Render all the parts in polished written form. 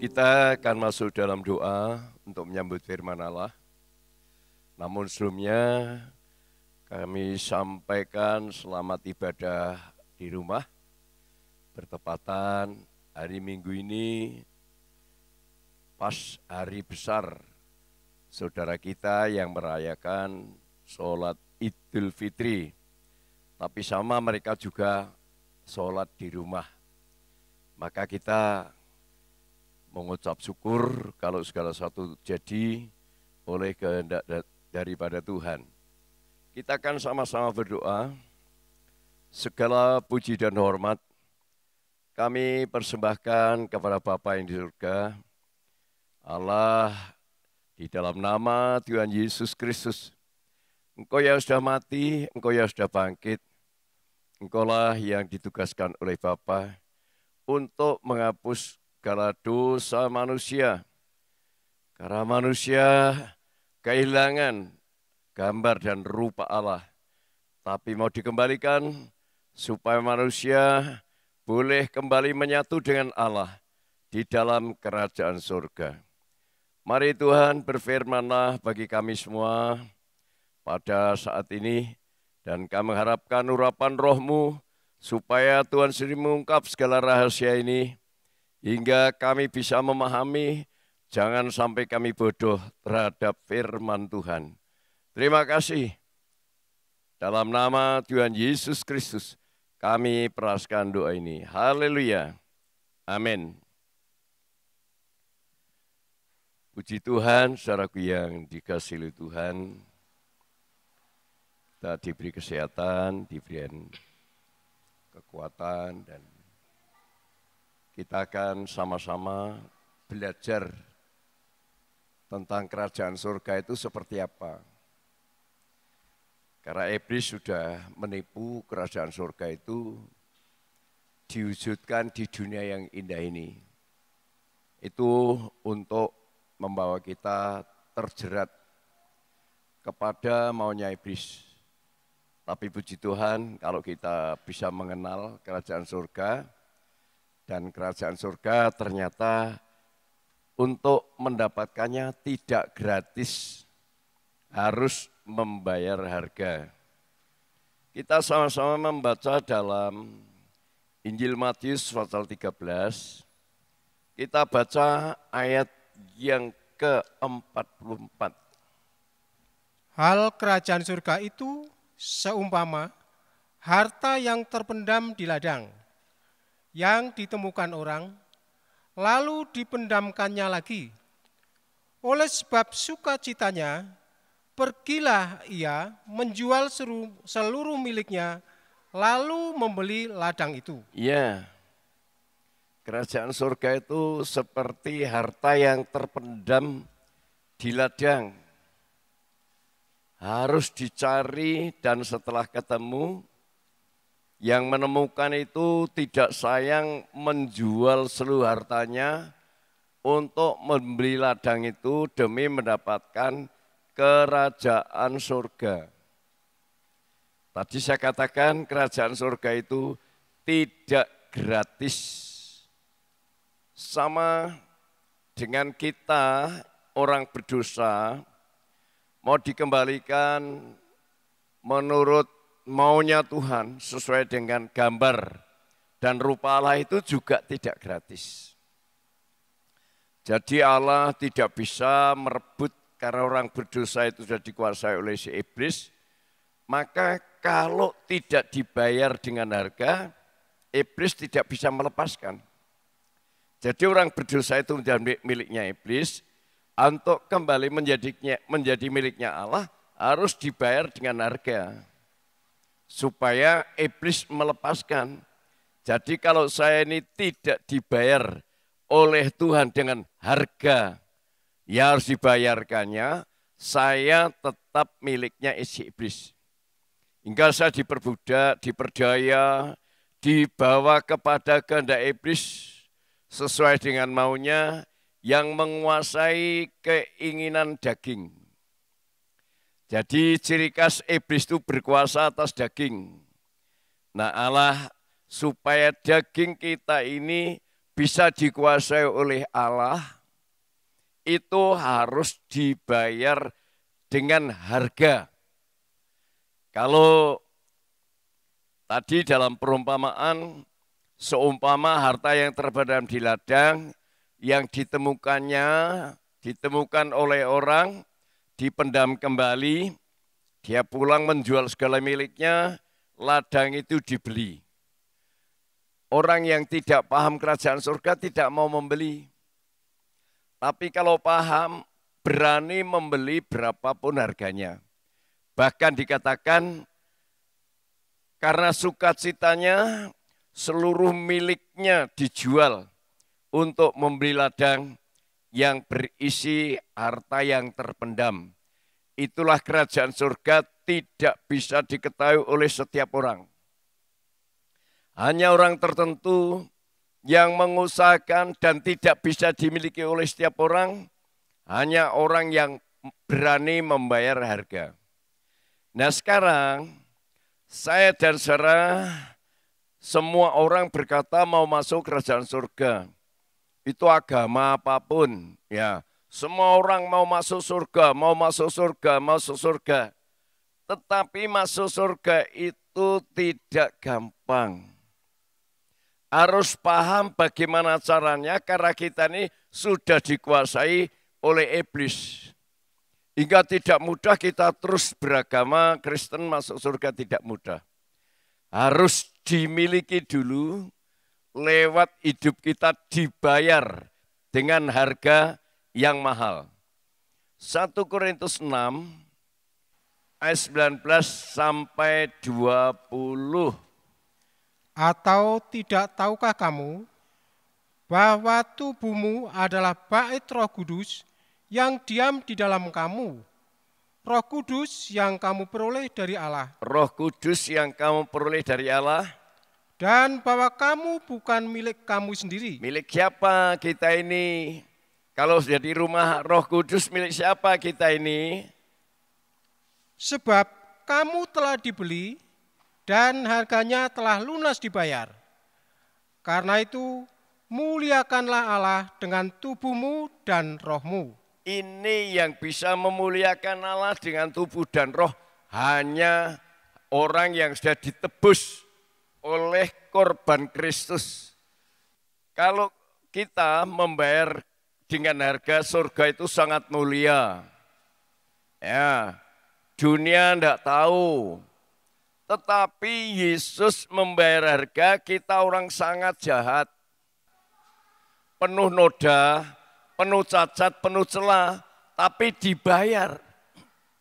Kita akan masuk dalam doa untuk menyambut firman Allah. Namun sebelumnya kami sampaikan selamat ibadah di rumah. Bertepatan hari Minggu ini pas hari besar saudara kita yang merayakan sholat Idul Fitri. Tapi sama mereka juga sholat di rumah. Maka kita mengucap syukur kalau segala sesuatu jadi oleh kehendak daripada Tuhan. Kita akan sama-sama berdoa. Segala puji dan hormat kami persembahkan kepada Bapa yang di surga, Allah, di dalam nama Tuhan Yesus Kristus. Engkau yang sudah mati, Engkau yang sudah bangkit, Engkaulah yang ditugaskan oleh Bapa untuk menghapus segala dosa manusia. Karena manusia kehilangan gambar dan rupa Allah. Tapi mau dikembalikan supaya manusia boleh kembali menyatu dengan Allah di dalam kerajaan surga. Mari Tuhan berfirman-Lah bagi kami semua pada saat ini. Dan kami mengharapkan urapan roh-Mu supaya Tuhan sendiri mengungkap segala rahasia ini. Hingga kami bisa memahami, jangan sampai kami bodoh terhadap firman Tuhan. Terima kasih. Dalam nama Tuhan Yesus Kristus, kami peraskan doa ini. Haleluya. Amin. Puji Tuhan, saudaraku yang dikasihi Tuhan. Kita diberi kesehatan, diberi kekuatan, dan kita akan sama-sama belajar tentang kerajaan surga itu seperti apa. Karena iblis sudah menipu kerajaan surga itu diwujudkan di dunia yang indah ini. Itu untuk membawa kita terjerat kepada maunya iblis. Tapi puji Tuhan kalau kita bisa mengenal kerajaan surga, dan kerajaan surga ternyata untuk mendapatkannya tidak gratis, harus membayar harga. Kita sama-sama membaca dalam Injil Matius pasal 13, kita baca ayat yang ke-44. Hal kerajaan surga itu seumpama harta yang terpendam di ladang, yang ditemukan orang, lalu dipendamkannya lagi. Oleh sebab sukacitanya, pergilah ia menjual seluruh miliknya, lalu membeli ladang itu. Ya, kerajaan surga itu seperti harta yang terpendam di ladang. Harus dicari dan setelah ketemu, yang menemukan itu tidak sayang menjual seluruh hartanya untuk membeli ladang itu demi mendapatkan kerajaan surga. Tadi saya katakan kerajaan surga itu tidak gratis. Sama dengan kita orang berdosa mau dikembalikan menurut maunya Tuhan sesuai dengan gambar dan rupa Allah itu juga tidak gratis. Jadi Allah tidak bisa merebut karena orang berdosa itu sudah dikuasai oleh si iblis. Maka kalau tidak dibayar dengan harga, iblis tidak bisa melepaskan. Jadi orang berdosa itu menjadi miliknya iblis, untuk kembali menjadi miliknya Allah harus dibayar dengan harga. Supaya iblis melepaskan. Jadi kalau saya ini tidak dibayar oleh Tuhan dengan harga yang harus dibayarkannya, saya tetap miliknya isi iblis. Hingga saya diperbudak, diperdaya, dibawa kepada kehendak iblis sesuai dengan maunya yang menguasai keinginan daging. Jadi ciri khas iblis itu berkuasa atas daging. Nah Allah supaya daging kita ini bisa dikuasai oleh Allah, itu harus dibayar dengan harga. Kalau tadi dalam perumpamaan, seumpama harta yang terpendam di ladang, yang ditemukan oleh orang, dipendam kembali, dia pulang menjual segala miliknya, ladang itu dibeli. Orang yang tidak paham kerajaan surga tidak mau membeli. Tapi kalau paham, berani membeli berapapun harganya. Bahkan dikatakan, karena sukacitanya, seluruh miliknya dijual untuk membeli ladang yang berisi harta yang terpendam. Itulah kerajaan surga tidak bisa diketahui oleh setiap orang. Hanya orang tertentu yang mengusahakan dan tidak bisa dimiliki oleh setiap orang, hanya orang yang berani membayar harga. Nah sekarang, saya dan saudara, semua orang berkata mau masuk kerajaan surga. Itu agama apapun, ya. Semua orang mau masuk surga, mau masuk surga, mau masuk surga. Tetapi masuk surga itu tidak gampang. Harus paham bagaimana caranya karena kita ini sudah dikuasai oleh iblis. Hingga tidak mudah kita terus beragama Kristen masuk surga tidak mudah. Harus dimiliki dulu, lewat hidup kita dibayar dengan harga yang mahal. 1 Korintus 6 ayat 19 sampai 20. Atau tidak tahukah kamu bahwa tubuhmu adalah bait Roh Kudus yang diam di dalam kamu, Roh Kudus yang kamu peroleh dari Allah. Roh Kudus yang kamu peroleh dari Allah. Dan bahwa kamu bukan milik kamu sendiri. Milik siapa kita ini? Kalau sudah di rumah Roh Kudus, milik siapa kita ini? Sebab kamu telah dibeli dan harganya telah lunas dibayar. Karena itu muliakanlah Allah dengan tubuhmu dan rohmu. Ini yang bisa memuliakan Allah dengan tubuh dan roh hanya orang yang sudah ditebus oleh korban Kristus. Kalau kita membayar dengan harga, surga itu sangat mulia. Ya, dunia tidak tahu. Tetapi Yesus membayar harga, kita orang sangat jahat. Penuh noda, penuh cacat, penuh celah, tapi dibayar.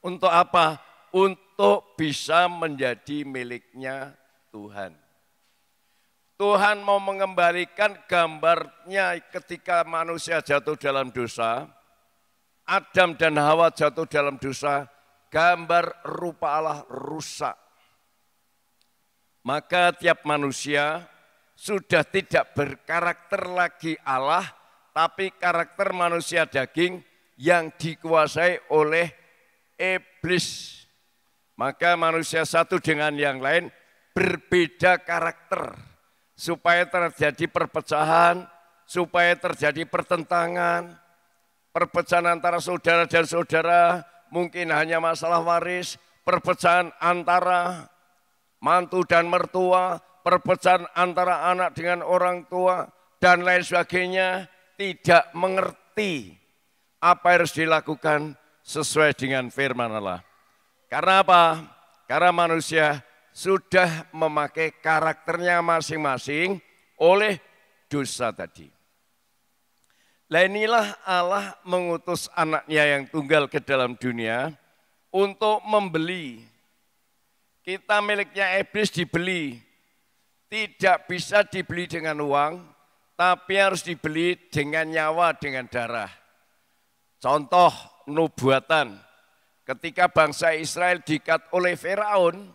Untuk apa? Untuk bisa menjadi miliknya Tuhan. Tuhan mau mengembalikan gambarnya ketika manusia jatuh dalam dosa, Adam dan Hawa jatuh dalam dosa, gambar rupa Allah rusak. Maka tiap manusia sudah tidak berkarakter lagi Allah, tapi karakter manusia daging yang dikuasai oleh iblis. Maka manusia satu dengan yang lain berbeda karakter. Supaya terjadi perpecahan, supaya terjadi pertentangan, perpecahan antara saudara dan saudara, mungkin hanya masalah waris, perpecahan antara mantu dan mertua, perpecahan antara anak dengan orang tua, dan lain sebagainya, tidak mengerti apa yang harus dilakukan sesuai dengan firman Allah. Karena apa? Karena manusia sudah memakai karakternya masing-masing oleh dosa tadi. Nah inilah Allah mengutus anaknya yang tunggal ke dalam dunia untuk membeli. Kita miliknya iblis dibeli. Tidak bisa dibeli dengan uang, tapi harus dibeli dengan nyawa, dengan darah. Contoh nubuatan, ketika bangsa Israel diikat oleh Firaun,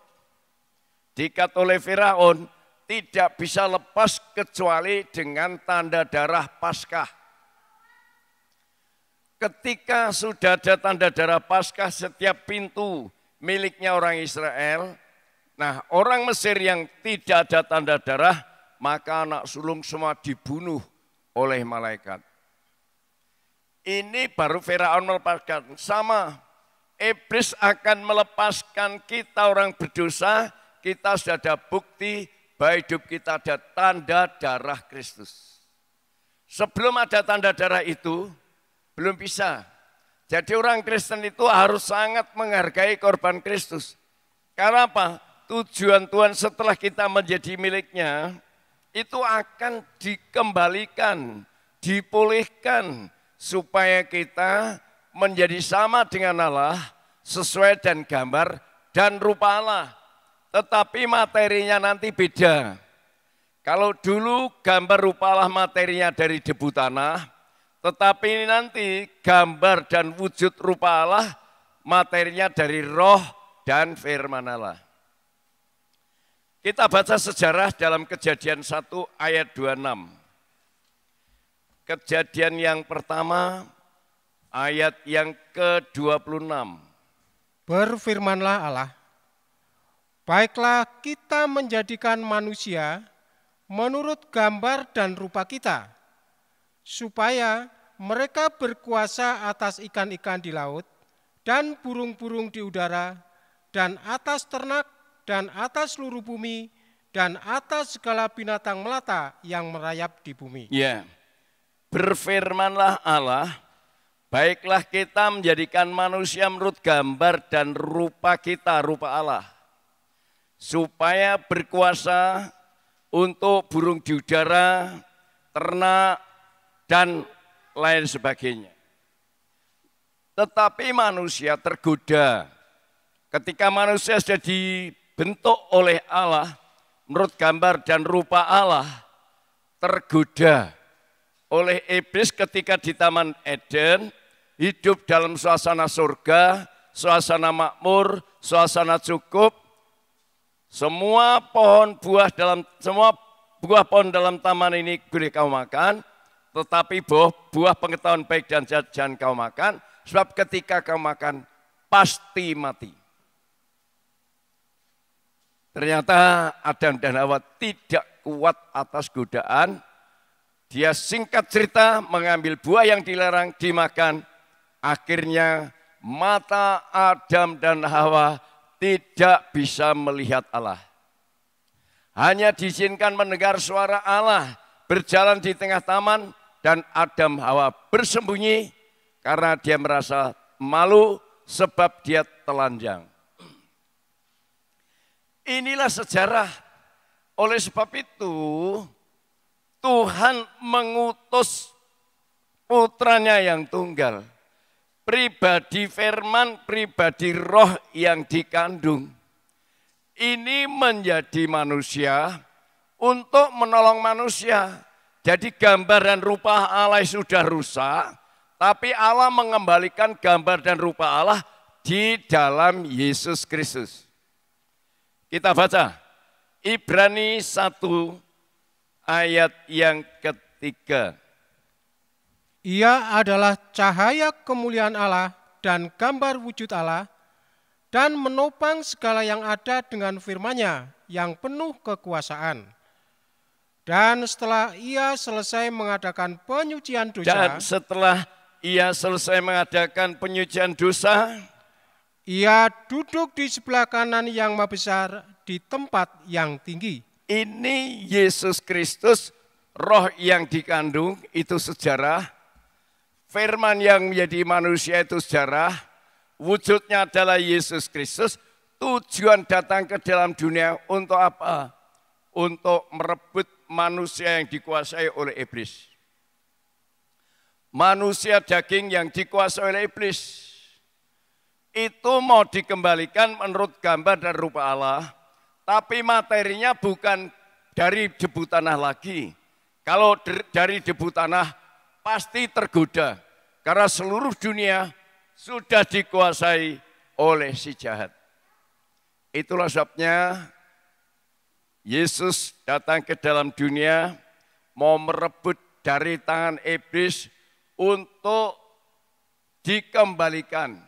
tidak bisa lepas kecuali dengan tanda darah Paskah. Ketika sudah ada tanda darah Paskah setiap pintu miliknya orang Israel, nah orang Mesir yang tidak ada tanda darah, maka anak sulung semua dibunuh oleh malaikat. Ini baru Firaun melepaskan. Sama, iblis akan melepaskan kita orang berdosa, kita sudah ada bukti bahwa hidup kita ada tanda darah Kristus. Sebelum ada tanda darah itu, belum bisa. Jadi orang Kristen itu harus sangat menghargai korban Kristus. Karena apa? Tujuan Tuhan setelah kita menjadi miliknya, itu akan dikembalikan, dipulihkan, supaya kita menjadi sama dengan Allah, sesuai dan gambar dan rupa Allah. Tetapi materinya nanti beda. Kalau dulu gambar rupa Allah materinya dari debu tanah, tetapi nanti gambar dan wujud rupa Allah materinya dari roh dan firman Allah. Kita baca sejarah dalam Kejadian 1 ayat 26. Kejadian yang pertama, ayat yang ke-26. Berfirmanlah Allah, baiklah kita menjadikan manusia menurut gambar dan rupa kita, supaya mereka berkuasa atas ikan-ikan di laut, dan burung-burung di udara, dan atas ternak, dan atas seluruh bumi, dan atas segala binatang melata yang merayap di bumi. Ya. Berfirmanlah Allah, baiklah kita menjadikan manusia menurut gambar dan rupa kita, rupa Allah, supaya berkuasa untuk burung di udara, ternak, dan lain sebagainya. Tetapi manusia tergoda. Ketika manusia sudah dibentuk oleh Allah, menurut gambar dan rupa Allah, tergoda oleh iblis ketika di Taman Eden, hidup dalam suasana surga, suasana makmur, suasana cukup. Semua buah pohon dalam taman ini boleh kau makan, tetapi buah pengetahuan baik dan jahat jangan kau makan, sebab ketika kau makan pasti mati. Ternyata Adam dan Hawa tidak kuat atas godaan. Dia singkat cerita mengambil buah yang dilarang dimakan. Akhirnya mata Adam dan Hawa tidak bisa melihat Allah. Hanya diizinkan mendengar suara Allah berjalan di tengah taman, dan Adam Hawa bersembunyi karena dia merasa malu sebab dia telanjang. Inilah sejarah. Oleh sebab itu Tuhan mengutus putranya yang tunggal, pribadi firman, pribadi roh yang dikandung. Ini menjadi manusia untuk menolong manusia. Jadi gambar dan rupa Allah sudah rusak, tapi Allah mengembalikan gambar dan rupa Allah di dalam Yesus Kristus. Kita baca Ibrani 1 ayat yang ketiga. Ia adalah cahaya kemuliaan Allah dan gambar wujud Allah, dan menopang segala yang ada dengan firman-Nya yang penuh kekuasaan. Dan setelah ia selesai mengadakan penyucian dosa, ia duduk di sebelah kanan yang Maha Besar di tempat yang tinggi. Ini Yesus Kristus, roh yang dikandung itu sejarah, firman yang menjadi manusia itu sejarah, wujudnya adalah Yesus Kristus. Tujuan datang ke dalam dunia untuk apa? Untuk merebut manusia yang dikuasai oleh iblis. Manusia daging yang dikuasai oleh iblis itu mau dikembalikan menurut gambar dan rupa Allah, tapi materinya bukan dari debu tanah lagi. Kalau dari debu tanah pasti tergoda, karena seluruh dunia sudah dikuasai oleh si jahat. Itulah sebabnya Yesus datang ke dalam dunia mau merebut dari tangan iblis untuk dikembalikan.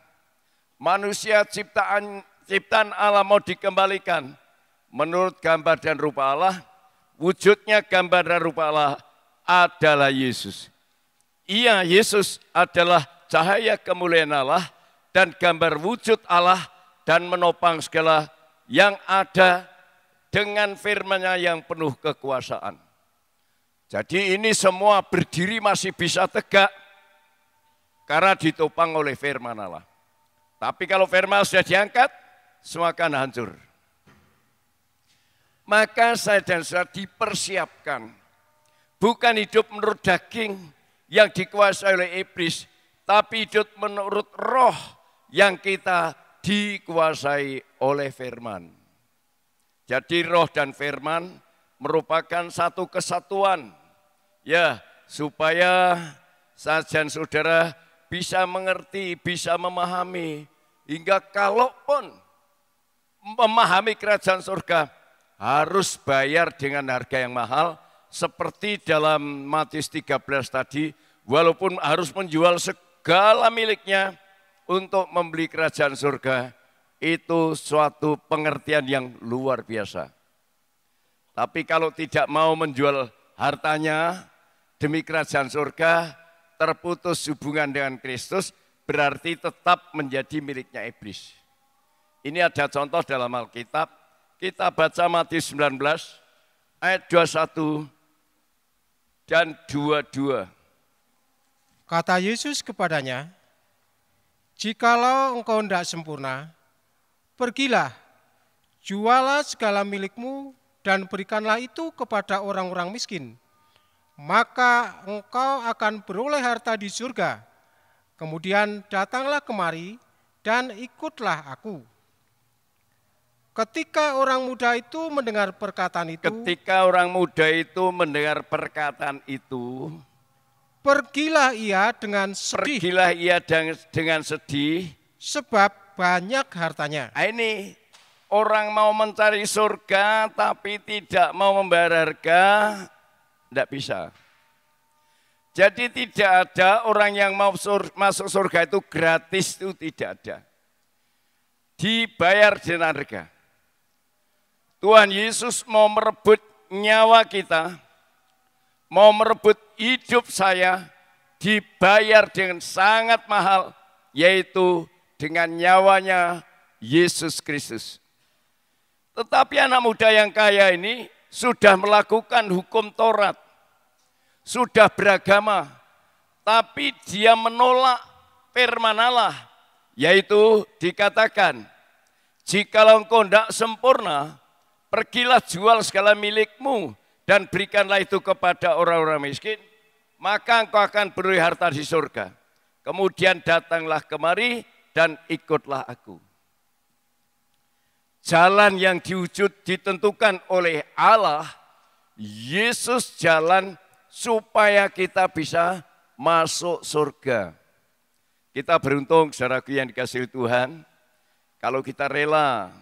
Manusia ciptaan Allah mau dikembalikan menurut gambar dan rupa Allah. Wujudnya gambar dan rupa Allah adalah Yesus. Ia, Yesus adalah cahaya kemuliaan Allah dan gambar wujud Allah dan menopang segala yang ada dengan firman-Nya yang penuh kekuasaan. Jadi ini semua berdiri masih bisa tegak karena ditopang oleh firman Allah. Tapi kalau firman sudah diangkat, semua akan hancur. Maka saya dan saudara dipersiapkan, bukan hidup menurut daging yang dikuasai oleh iblis, tapi hidup menurut roh yang kita dikuasai oleh firman. Jadi roh dan firman merupakan satu kesatuan. Ya, supaya sajian saudara bisa mengerti, bisa memahami. Hingga kalaupun memahami kerajaan surga, harus bayar dengan harga yang mahal. Seperti dalam Matius 13 tadi, walaupun harus menjual segala miliknya untuk membeli kerajaan surga, itu suatu pengertian yang luar biasa. Tapi kalau tidak mau menjual hartanya demi kerajaan surga, terputus hubungan dengan Kristus, berarti tetap menjadi miliknya iblis. Ini ada contoh dalam Alkitab. Kita baca Matius 19 ayat 21 dan 22. Kata Yesus kepadanya, "Jikalau engkau tidak sempurna, pergilah, jualah segala milikmu dan berikanlah itu kepada orang-orang miskin. Maka engkau akan beroleh harta di surga. Kemudian datanglah kemari dan ikutlah aku." Ketika orang muda itu mendengar perkataan itu, pergilah ia dengan sedih, sebab banyak hartanya. Ini orang mau mencari surga tapi tidak mau membayar harga, tidak bisa. Jadi tidak ada orang yang mau masuk surga itu gratis, itu tidak ada. Dibayar dengan harga. Tuhan Yesus mau merebut nyawa kita, mau merebut hidup saya, dibayar dengan sangat mahal, yaitu dengan nyawanya Yesus Kristus. Tetapi anak muda yang kaya ini sudah melakukan hukum Taurat, sudah beragama, tapi dia menolak firman Allah, yaitu dikatakan, "Jikalau engkau tidak sempurna, pergilah jual segala milikmu dan berikanlah itu kepada orang-orang miskin, maka engkau akan beroleh harta di surga. Kemudian datanglah kemari dan ikutlah aku." Jalan yang ditentukan oleh Allah, Yesus jalan supaya kita bisa masuk surga. Kita beruntung, saudaraku yang dikasihi Tuhan, kalau kita rela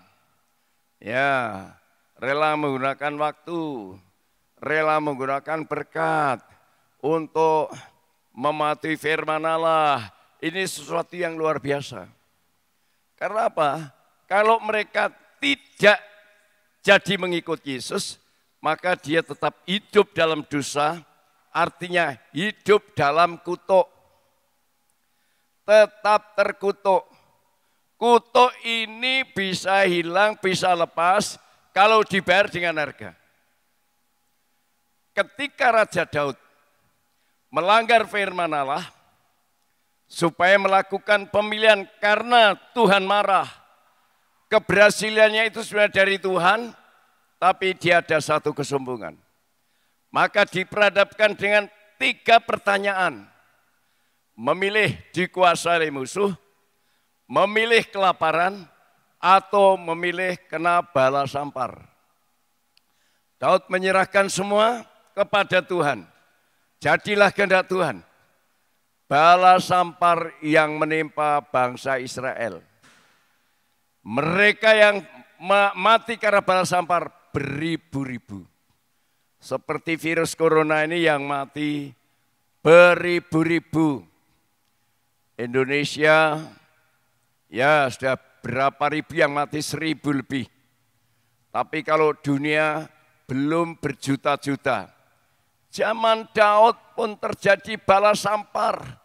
menggunakan waktu, rela menggunakan berkat untuk mematuhi firman Allah. Ini sesuatu yang luar biasa. Karena apa? Kalau mereka tidak jadi mengikut Yesus, maka dia tetap hidup dalam dosa, artinya hidup dalam kutuk. Tetap terkutuk. Kutuk ini bisa hilang, bisa lepas, kalau dibayar dengan harga. Ketika Raja Daud melanggar firman Allah, supaya melakukan pemilihan karena Tuhan marah, keberhasilannya itu sebenarnya dari Tuhan, tapi dia ada satu kesombongan. Maka diperhadapkan dengan 3 pertanyaan. Memilih dikuasai oleh musuh, memilih kelaparan, atau memilih kena bala sampar. Daud menyerahkan semua kepada Tuhan. Jadilah kehendak Tuhan. Bala sampar yang menimpa bangsa Israel. Mereka yang mati karena bala sampar beribu-ribu. Seperti virus corona ini yang mati beribu-ribu. Indonesia ya sudah berapa ribu yang mati, 1000 lebih. Tapi kalau dunia belum berjuta-juta. Zaman Daud pun terjadi bala sampar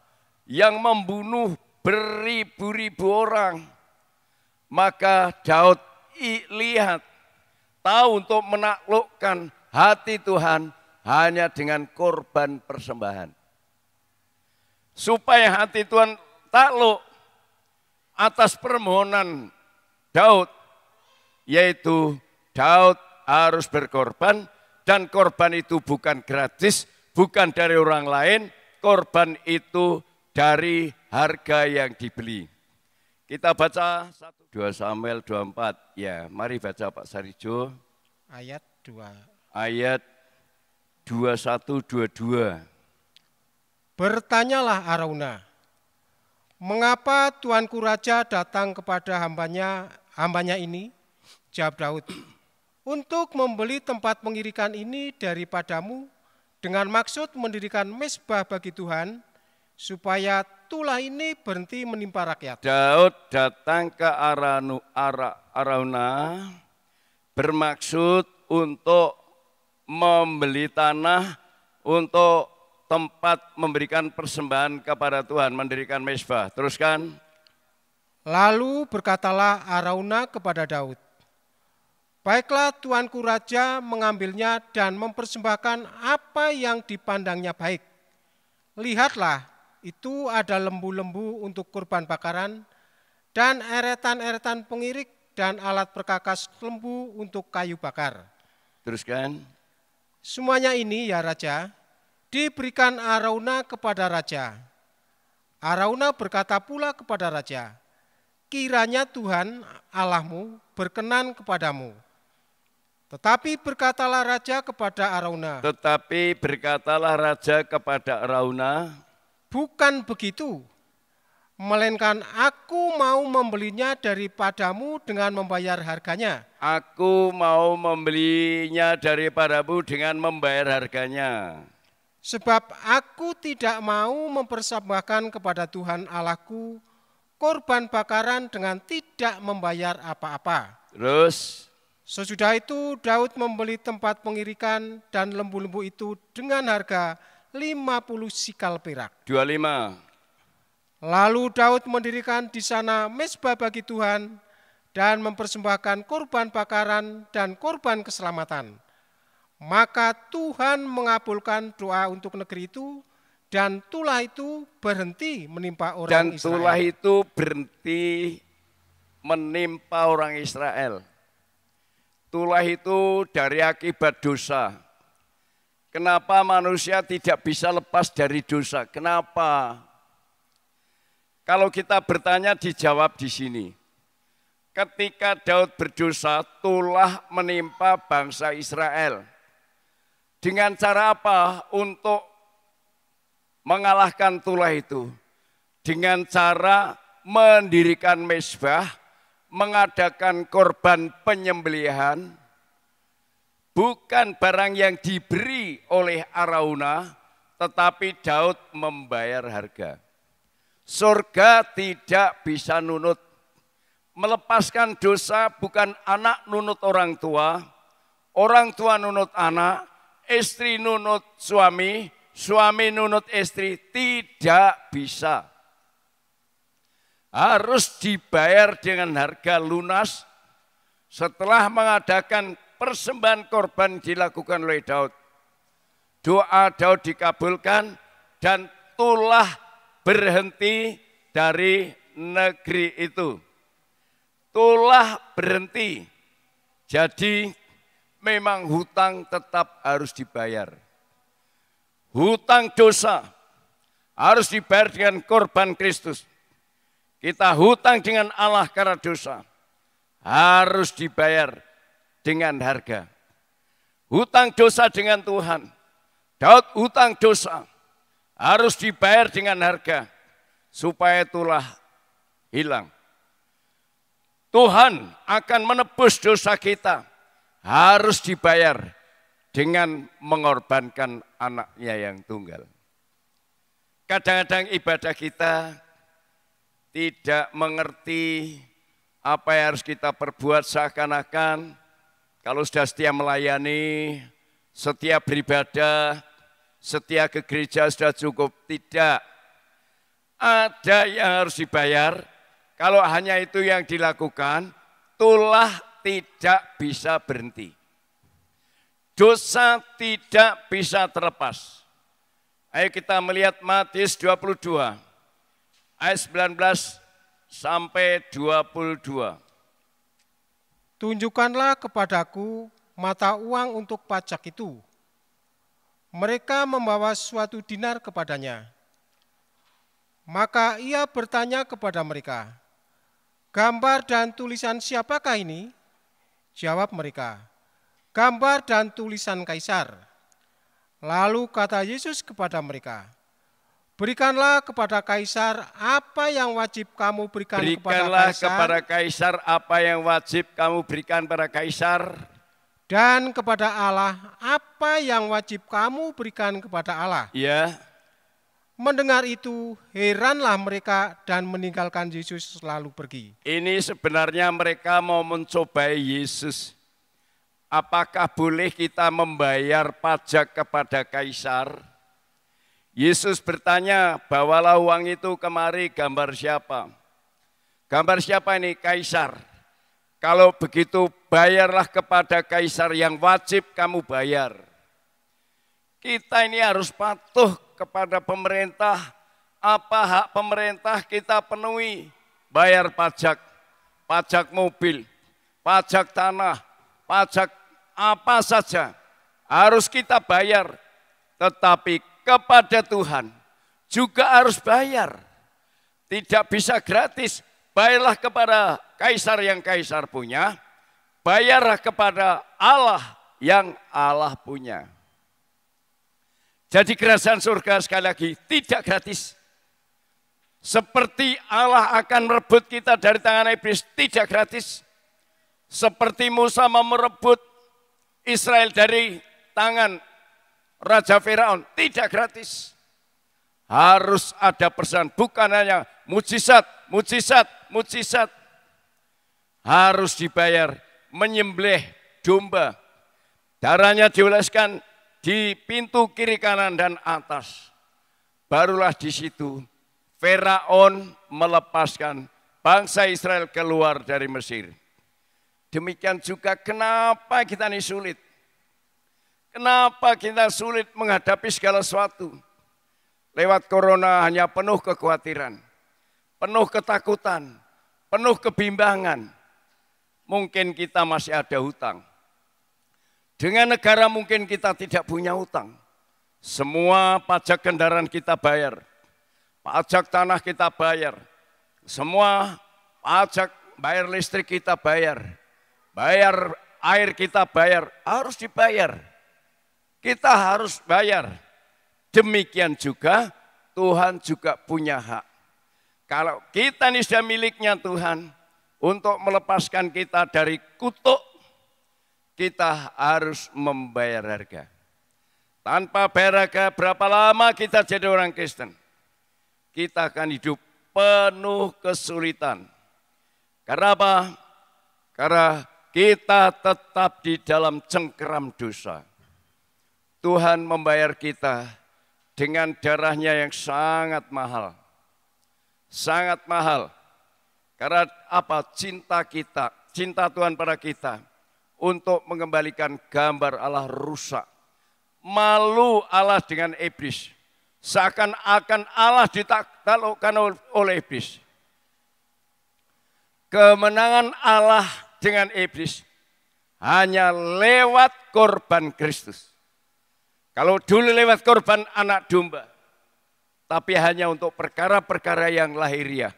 yang membunuh beribu-ribu orang. Maka Daud lihat, tahu untuk menaklukkan hati Tuhan hanya dengan korban persembahan. Supaya hati Tuhan takluk atas permohonan Daud, yaitu Daud harus berkorban, dan korban itu bukan gratis, bukan dari orang lain, korban itu dari harga yang dibeli. Kita baca 2 Samuel 24, ya mari baca Pak Sarijo. Ayat 2. Ayat 21-22. Bertanyalah Arauna, mengapa Tuanku Raja datang kepada hambanya ini? Jawab Daud, untuk membeli tempat pengirikan ini daripadamu dengan maksud mendirikan mezbah bagi Tuhan, supaya tulah ini berhenti menimpa rakyat. Daud datang ke Arauna bermaksud untuk membeli tanah untuk tempat memberikan persembahan kepada Tuhan, mendirikan mezbah. Teruskan. Lalu berkatalah Arauna kepada Daud, baiklah Tuanku Raja mengambilnya dan mempersembahkan apa yang dipandangnya baik. Lihatlah, itu ada lembu-lembu untuk kurban bakaran, dan eretan-eretan pengirik dan alat perkakas lembu untuk kayu bakar. Teruskan. Semuanya ini ya Raja, diberikan Arauna kepada Raja. Arauna berkata pula kepada Raja, kiranya Tuhan Allahmu berkenan kepadamu. Tetapi berkatalah Raja kepada Arauna, bukan begitu, melainkan aku mau membelinya daripadamu dengan membayar harganya. Aku mau membelinya daripadamu dengan membayar harganya. Sebab aku tidak mau mempersembahkan kepada Tuhan Allahku korban bakaran dengan tidak membayar apa-apa. Terus. Sesudah itu Daud membeli tempat pengirikan dan lembu-lembu itu dengan harga 50 sikal perak. 25. Lalu Daud mendirikan di sana mezbah bagi Tuhan dan mempersembahkan korban bakaran dan korban keselamatan. Maka Tuhan mengabulkan doa untuk negeri itu, dan tulah itu berhenti menimpa orang Israel. Dan tulah itu berhenti menimpa orang Israel. Tulah itu dari akibat dosa. Kenapa manusia tidak bisa lepas dari dosa? Kenapa? Kalau kita bertanya, dijawab di sini. Ketika Daud berdosa, tulah menimpa bangsa Israel. Dengan cara apa untuk mengalahkan tulah itu? Dengan cara mendirikan mezbah, mengadakan korban penyembelihan, bukan barang yang diberi oleh Arauna, tetapi Daud membayar harga. Surga tidak bisa nunut. Melepaskan dosa bukan anak nunut orang tua nunut anak, istri nunut suami, suami nunut istri, tidak bisa. Harus dibayar dengan harga lunas. Setelah mengadakan persembahan korban dilakukan oleh Daud, doa Daud dikabulkan dan tulah berhenti dari negeri itu. Tulah berhenti. Jadi memang hutang tetap harus dibayar. Hutang dosa harus dibayar dengan korban Kristus. Kita hutang dengan Allah karena dosa, harus dibayar dengan harga. Hutang dosa dengan Tuhan, Daud hutang dosa, harus dibayar dengan harga, supaya itulah hilang. Tuhan akan menebus dosa kita, harus dibayar dengan mengorbankan anaknya yang tunggal. Kadang-kadang ibadah kita tidak mengerti apa yang harus kita perbuat, seakan-akan kalau sudah setia melayani, setia beribadah, setia ke gereja sudah cukup. Tidak. Ada yang harus dibayar. Kalau hanya itu yang dilakukan, tulah tidak bisa berhenti. Dosa tidak bisa terlepas. Ayo kita melihat Matius 22, ayat 19 sampai 22. Tunjukkanlah kepadaku mata uang untuk pajak itu. Mereka membawa suatu dinar kepadanya. Maka ia bertanya kepada mereka, gambar dan tulisan siapakah ini? Jawab mereka, gambar dan tulisan Kaisar. Lalu kata Yesus kepada mereka, berikanlah kepada Kaisar apa yang wajib kamu berikan kepada Kaisar. Berikanlah kepada Kaisar apa yang wajib kamu berikan pada Kaisar. Dan kepada Allah apa yang wajib kamu berikan kepada Allah. Ya. Mendengar itu, heranlah mereka dan meninggalkan Yesus lalu pergi. Ini sebenarnya mereka mau mencobai Yesus. Apakah boleh kita membayar pajak kepada Kaisar? Yesus bertanya, bawalah uang itu kemari, gambar siapa? Gambar siapa ini? Kaisar. Kalau begitu bayarlah kepada Kaisar yang wajib kamu bayar. Kita ini harus patuh kepada pemerintah. Apa hak pemerintah kita penuhi? Bayar pajak, pajak mobil, pajak tanah, pajak apa saja harus kita bayar. Tetapi kepada Tuhan juga harus bayar. Tidak bisa gratis. Bayarlah kepada Kaisar yang Kaisar punya, bayarlah kepada Allah yang Allah punya. Jadi kerajaan surga sekali lagi tidak gratis. Seperti Allah akan merebut kita dari tangan iblis, tidak gratis. Seperti Musa mau merebut Israel dari tangan Raja Firaun, tidak gratis. Harus ada persembahan, bukan hanya mujizat, mujizat, mujizat. Harus dibayar, menyembelih domba. Darahnya dioleskan di pintu kiri kanan dan atas. Barulah di situ Firaun melepaskan bangsa Israel keluar dari Mesir. Demikian juga kenapa kita ini sulit. Kenapa kita sulit menghadapi segala sesuatu. Lewat corona hanya penuh kekhawatiran, penuh ketakutan, penuh kebimbangan. Mungkin kita masih ada hutang. Dengan negara mungkin kita tidak punya hutang. Semua pajak kendaraan kita bayar. Pajak tanah kita bayar. Semua pajak bayar listrik kita bayar. Bayar air kita bayar. Harus dibayar. Kita harus bayar. Demikian juga Tuhan juga punya hak. Kalau kita ini sudah miliknya Tuhan, untuk melepaskan kita dari kutuk, kita harus membayar harga. Tanpa bayar harga, berapa lama kita jadi orang Kristen? Kita akan hidup penuh kesulitan. Karena apa? Karena kita tetap di dalam cengkeram dosa. Tuhan membayar kita dengan darahnya yang sangat mahal. Sangat mahal. Karena apa? Cinta kita, cinta Tuhan pada kita. Untuk mengembalikan gambar Allah rusak. Malu Allah dengan iblis. Seakan-akan Allah ditaklukkan oleh iblis. Kemenangan Allah dengan iblis hanya lewat korban Kristus. Kalau dulu lewat korban anak domba, tapi hanya untuk perkara-perkara yang lahiriah.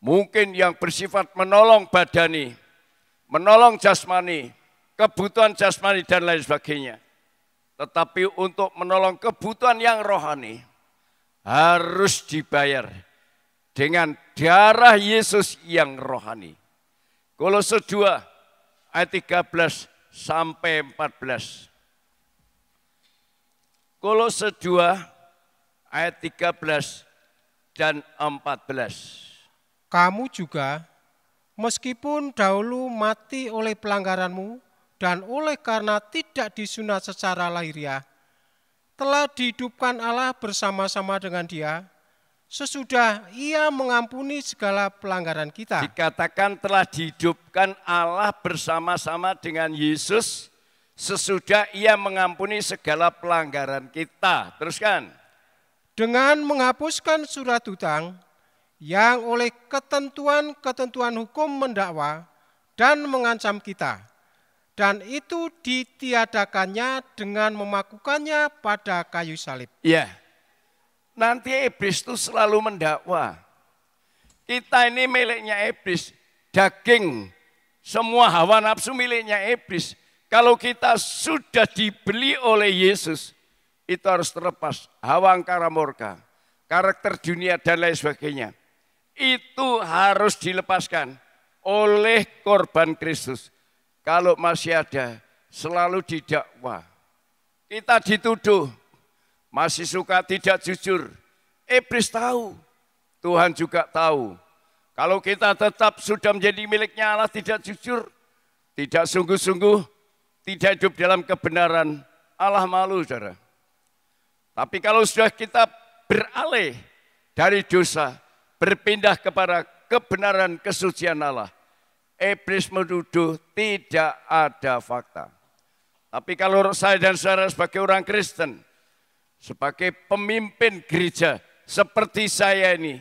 Mungkin yang bersifat menolong badani, menolong jasmani, kebutuhan jasmani dan lain sebagainya. Tetapi untuk menolong kebutuhan yang rohani harus dibayar dengan darah Yesus yang rohani. Kolose 2 ayat 13 sampai 14. Kolose 2 ayat 13 dan 14. Kamu juga, meskipun dahulu mati oleh pelanggaranmu dan oleh karena tidak disunat secara lahiriah, telah dihidupkan Allah bersama-sama dengan Dia, sesudah Ia mengampuni segala pelanggaran kita. Dikatakan telah dihidupkan Allah bersama-sama dengan Yesus, sesudah Ia mengampuni segala pelanggaran kita. Teruskan. Dengan menghapuskan surat hutang yang oleh ketentuan-ketentuan hukum mendakwa dan mengancam kita. Dan itu ditiadakannya dengan memakukannya pada kayu salib. Ya, nanti iblis itu selalu mendakwa. Kita ini miliknya iblis, daging, semua hawa nafsu miliknya iblis. Kalau kita sudah dibeli oleh Yesus, itu harus terlepas. Hawa angkara murka, karakter dunia dan lain sebagainya. Itu harus dilepaskan oleh korban Kristus. Kalau masih ada, selalu didakwa. Kita dituduh, masih suka tidak jujur. Iblis tahu, Tuhan juga tahu. Kalau kita tetap sudah menjadi miliknya Allah, tidak jujur, tidak sungguh-sungguh, tidak hidup dalam kebenaran, Allah malu, saudara. Tapi kalau sudah kita beralih dari dosa, berpindah kepada kebenaran kesucian Allah, iblis menuduh tidak ada fakta. Tapi kalau saya dan saudara sebagai orang Kristen, sebagai pemimpin gereja seperti saya ini,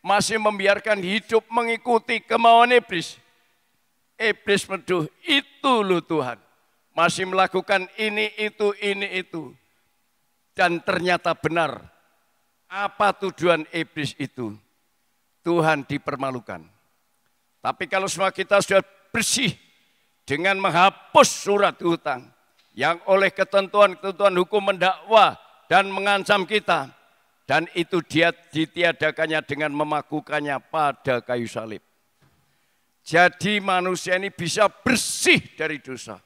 masih membiarkan hidup mengikuti kemauan iblis. Iblis menuduh, itu loh Tuhan. Masih melakukan ini, itu. Dan ternyata benar. Apa tujuan iblis itu? Tuhan dipermalukan. Tapi kalau semua kita sudah bersih dengan menghapus surat hutang yang oleh ketentuan-ketentuan hukum mendakwa dan mengancam kita, dan itu dia ditiadakannya dengan memakukannya pada kayu salib. Jadi manusia ini bisa bersih dari dosa,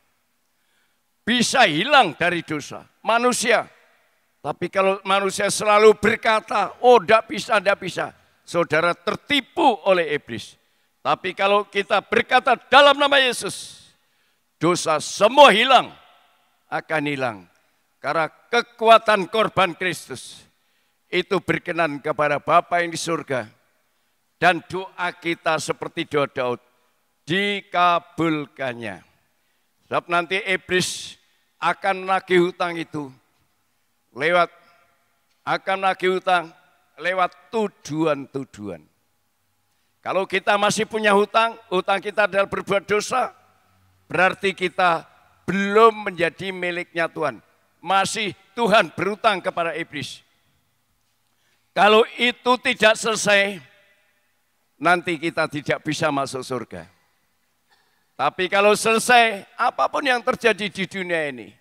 bisa hilang dari dosa. Manusia, tapi kalau manusia selalu berkata, oh tidak bisa, saudara tertipu oleh iblis. Tapi kalau kita berkata dalam nama Yesus, dosa semua hilang, akan hilang. Karena kekuatan korban Kristus itu berkenan kepada Bapa yang di surga. Dan doa kita seperti doa Daud, dikabulkannya. Sebab nanti iblis akan menagih hutang itu lewat tuduhan-tuduhan. Kalau kita masih punya hutang kita adalah berbuat dosa, berarti kita belum menjadi miliknya Tuhan. Masih Tuhan berhutang kepada iblis. Kalau itu tidak selesai, nanti kita tidak bisa masuk surga. Tapi kalau selesai, apapun yang terjadi di dunia ini,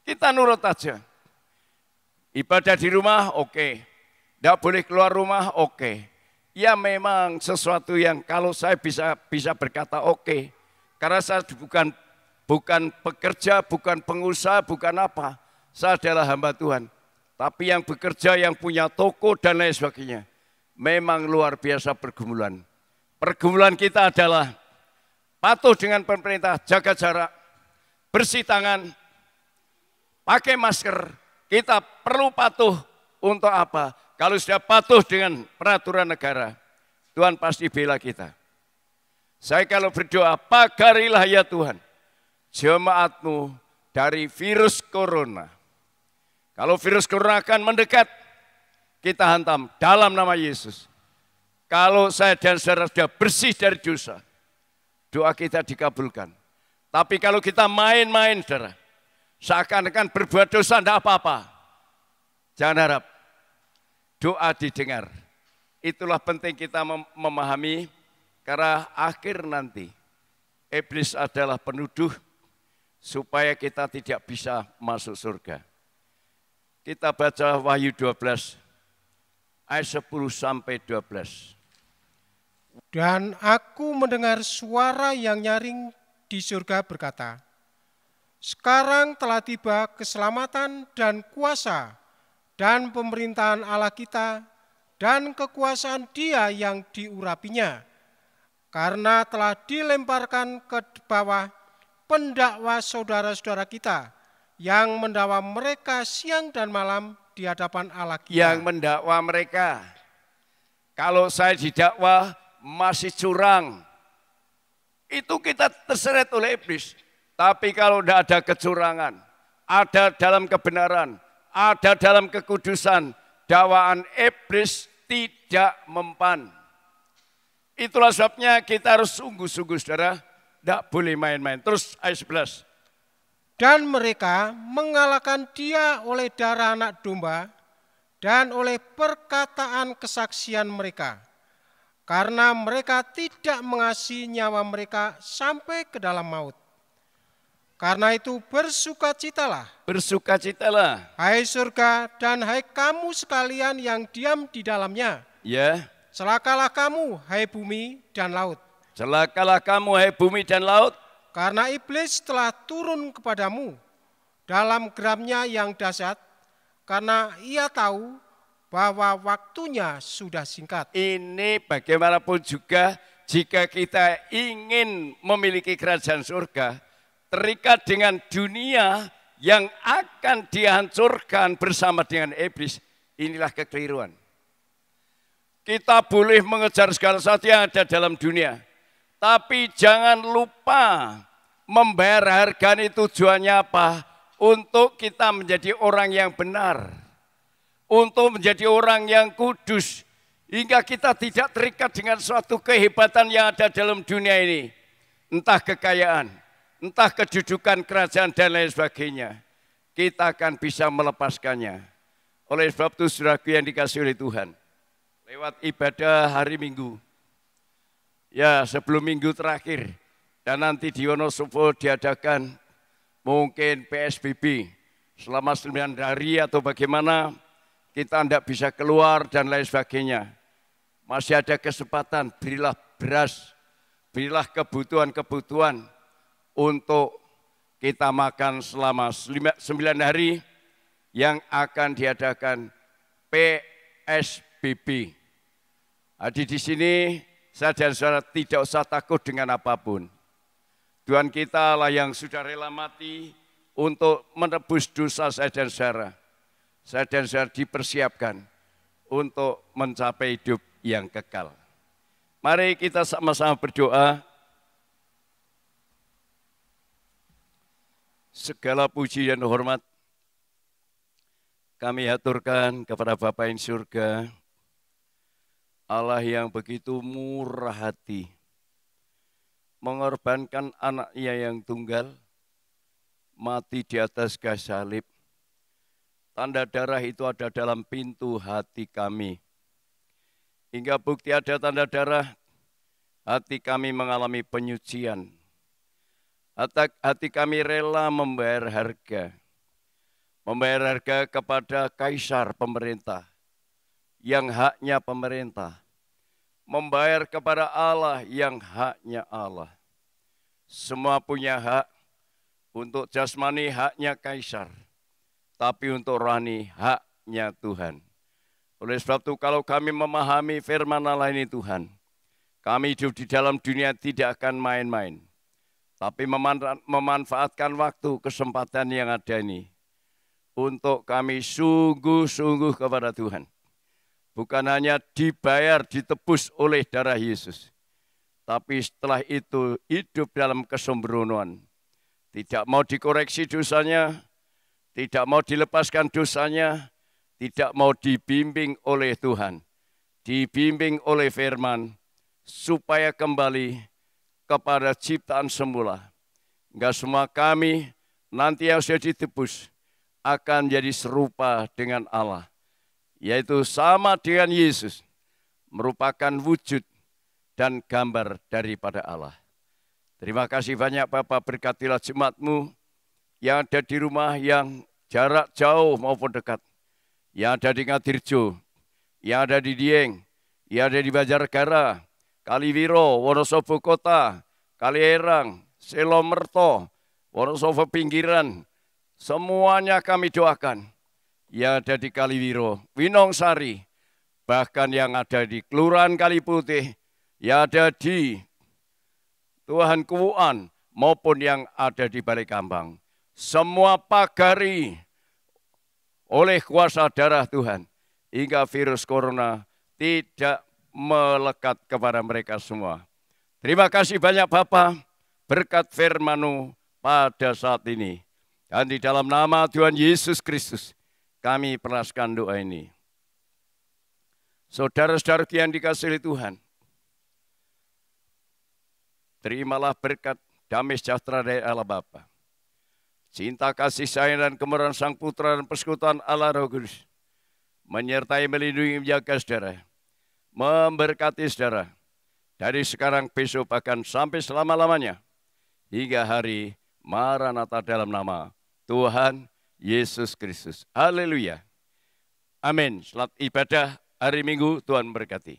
kita nurut aja. Ibadah di rumah, oke. Tidak boleh keluar rumah, oke. Ya memang sesuatu yang kalau saya bisa berkata oke. Karena saya bukan pekerja, bukan pengusaha, bukan apa. Saya adalah hamba Tuhan. Tapi yang bekerja, yang punya toko dan lain sebagainya, memang luar biasa pergumulan. Pergumulan kita adalah patuh dengan pemerintah, jaga jarak, bersih tangan, pakai masker. Kita perlu patuh untuk apa? Kalau sudah patuh dengan peraturan negara, Tuhan pasti bela kita. Saya kalau berdoa, pagarilah ya Tuhan, jemaatmu dari virus corona. Kalau virus corona akan mendekat, kita hantam dalam nama Yesus. Kalau saya dan saudara sudah bersih dari dosa, doa kita dikabulkan. Tapi kalau kita main-main, saudara, seakan-akan berbuat dosa tidak apa-apa, jangan harap doa didengar. Itulah penting kita memahami, karena akhir nanti iblis adalah penuduh supaya kita tidak bisa masuk surga. Kita baca Wahyu 12 ayat 10 sampai 12. Dan aku mendengar suara yang nyaring di surga berkata, sekarang telah tiba keselamatan dan kuasa dan pemerintahan Allah kita dan kekuasaan Dia yang diurapinya, karena telah dilemparkan ke bawah pendakwa saudara-saudara kita yang mendakwa mereka siang dan malam di hadapan Allah kita. Yang mendakwa mereka. Kalau saya didakwa masih curang, itu kita terseret oleh iblis. Tapi kalau tidak ada kecurangan, ada dalam kebenaran, ada dalam kekudusan, dakwaan iblis tidak mempan. Itulah sebabnya kita harus sungguh-sungguh, saudara, tidak boleh main-main. Terus ayat 11. Dan mereka mengalahkan dia oleh darah anak domba dan oleh perkataan kesaksian mereka. Karena mereka tidak mengasihi nyawa mereka sampai ke dalam maut. Karena itu bersukacitalah. Bersukacitalah. Hai surga dan hai kamu sekalian yang diam di dalamnya. Ya. Celakalah kamu, hai bumi dan laut. Celakalah kamu, hai bumi dan laut. Karena iblis telah turun kepadamu dalam geramnya yang dahsyat, karena ia tahu bahwa waktunya sudah singkat. Ini bagaimanapun juga jika kita ingin memiliki kerajaan surga, terikat dengan dunia yang akan dihancurkan bersama dengan iblis, inilah kekeliruan. Kita boleh mengejar segala sesuatu yang ada dalam dunia, tapi jangan lupa membayar harga. Itu tujuannya apa? Untuk kita menjadi orang yang benar, untuk menjadi orang yang kudus, hingga kita tidak terikat dengan suatu kehebatan yang ada dalam dunia ini. Entah kekayaan, entah kedudukan kerajaan dan lain sebagainya. Kita akan bisa melepaskannya. Oleh sebab itu saudaraku yang dikasihi oleh Tuhan, lewat ibadah hari Minggu, ya sebelum minggu terakhir, dan nanti di Wonosobo diadakan mungkin PSBB selama 9 hari atau bagaimana, kita tidak bisa keluar dan lain sebagainya. Masih ada kesempatan, berilah beras, berilah kebutuhan-kebutuhan untuk kita makan selama 9 hari yang akan diadakan PSBB. Jadi di sini saya dan saudara tidak usah takut dengan apapun. Tuhan kita lah yang sudah rela mati untuk menebus dosa saya dan saudara. Saya dan saudara dipersiapkan untuk mencapai hidup yang kekal. Mari kita sama-sama berdoa. Segala puji dan hormat kami haturkan kepada Bapa yang surga, Allah yang begitu murah hati, mengorbankan anaknya yang tunggal, mati di atas kayu salib. Tanda darah itu ada dalam pintu hati kami. Hingga bukti ada tanda darah, hati kami mengalami penyucian. Hati kami rela membayar harga. Membayar harga kepada kaisar pemerintah, yang haknya pemerintah. Membayar kepada Allah yang haknya Allah. Semua punya hak. Untuk jasmani haknya kaisar, tapi untuk rohani haknya Tuhan. Oleh sebab itu kalau kami memahami firman Allah ini Tuhan, kami hidup di dalam dunia tidak akan main-main, tapi memanfaatkan waktu, kesempatan yang ada ini, untuk kami sungguh-sungguh kepada Tuhan. Bukan hanya dibayar, ditebus oleh darah Yesus, tapi setelah itu hidup dalam kesembronoan. Tidak mau dikoreksi dosanya, tidak mau dilepaskan dosanya, tidak mau dibimbing oleh Tuhan, dibimbing oleh firman, supaya kembali kepada ciptaan semula. Enggak semua kami nanti yang sudah ditebus akan jadi serupa dengan Allah, yaitu sama dengan Yesus, merupakan wujud dan gambar daripada Allah. Terima kasih banyak Bapak, berkatilah jemaat-Mu yang ada di rumah, yang jarak jauh maupun dekat, yang ada di Ngadirjo, yang ada di Dieng, yang ada di Banjarnegara, Kaliwiro, Wonosobo Kota, Kalierang, Selomerto, Wonosobo Pinggiran, semuanya kami doakan. Yang ada di Kaliwiro, Winongsari, bahkan yang ada di Kelurahan Kaliputih, yang ada di Tuhan Kuwuan, maupun yang ada di Balai Kambang. semua pagari oleh kuasa darah Tuhan, hingga virus corona tidak melekat kepada mereka semua. Terima kasih banyak Bapa, berkat firman-Mu pada saat ini. Dan di dalam nama Tuhan Yesus Kristus, kami peraskan doa ini. Saudara-saudara yang dikasihi Tuhan, terimalah berkat damai sejahtera dari Allah Bapa, cinta kasih sayang dan kemurahan Sang Putra dan persekutuan Allah Roh Kudus, menyertai, melindungi, menjaga saudara, memberkati saudara, dari sekarang, besok, bahkan sampai selama-lamanya, hingga hari Maranatha dalam nama Tuhan Yesus Kristus. Haleluya. Amin. Selamat ibadah hari Minggu, Tuhan berkati.